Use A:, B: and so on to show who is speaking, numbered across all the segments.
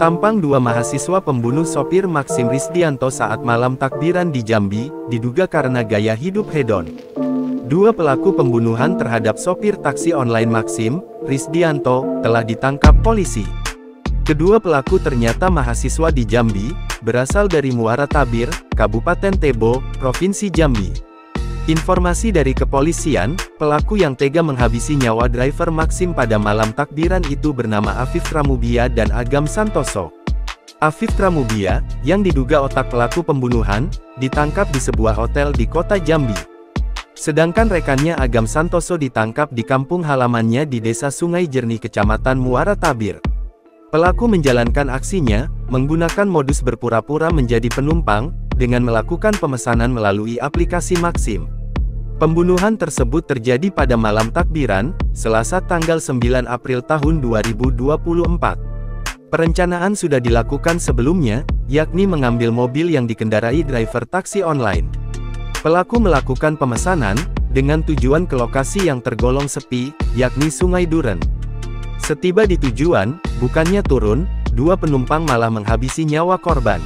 A: Tampang dua mahasiswa pembunuh sopir Maxim Risdianto saat malam takbiran di Jambi, diduga karena gaya hidup hedon. Dua pelaku pembunuhan terhadap sopir taksi online Maxim Risdianto telah ditangkap polisi. Kedua pelaku ternyata mahasiswa di Jambi, berasal dari Muara Tabir, Kabupaten Tebo, Provinsi Jambi. Informasi dari kepolisian, pelaku yang tega menghabisi nyawa driver Maxim pada malam takbiran itu bernama Afif Tramubia dan Agam Santoso. Afif Tramubia, yang diduga otak pelaku pembunuhan, ditangkap di sebuah hotel di kota Jambi. Sedangkan rekannya Agam Santoso ditangkap di kampung halamannya di Desa Sungai Jernih Kecamatan Muara Tabir. Pelaku menjalankan aksinya, menggunakan modus berpura-pura menjadi penumpang, dengan melakukan pemesanan melalui aplikasi Maxim. Pembunuhan tersebut terjadi pada malam takbiran, Selasa tanggal 9 April tahun 2024. Perencanaan sudah dilakukan sebelumnya, yakni mengambil mobil yang dikendarai driver taksi online. Pelaku melakukan pemesanan, dengan tujuan ke lokasi yang tergolong sepi, yakni Sungai Duren. Setiba di tujuan, bukannya turun, dua penumpang malah menghabisi nyawa korban.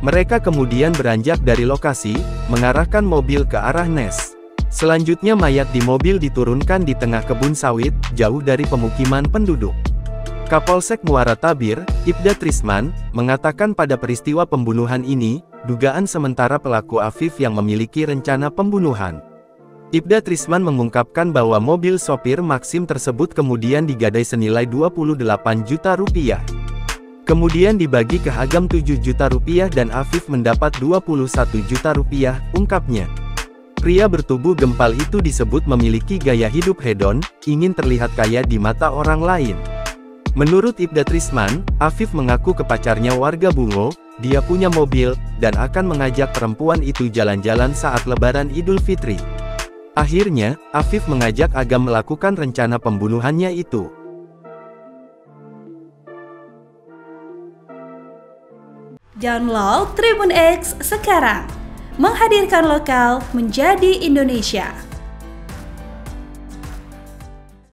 A: Mereka kemudian beranjak dari lokasi, mengarahkan mobil ke arah Nes. Selanjutnya mayat di mobil diturunkan di tengah kebun sawit, jauh dari pemukiman penduduk. Kapolsek Muara Tabir, Ibda Trisman, mengatakan pada peristiwa pembunuhan ini, dugaan sementara pelaku Afif yang memiliki rencana pembunuhan. Ibda Trisman mengungkapkan bahwa mobil sopir Maxim tersebut kemudian digadai senilai 28 juta rupiah. Kemudian dibagi ke Agam 7 juta rupiah dan Afif mendapat 21 juta rupiah, ungkapnya. Pria bertubuh gempal itu disebut memiliki gaya hidup hedon, ingin terlihat kaya di mata orang lain. Menurut Ibda Trisman, Afif mengaku ke pacarnya warga Bungo, dia punya mobil, dan akan mengajak perempuan itu jalan-jalan saat Lebaran Idul Fitri. Akhirnya, Afif mengajak Agam melakukan rencana pembunuhannya itu.
B: Download Tribun X sekarang, menghadirkan lokal menjadi Indonesia.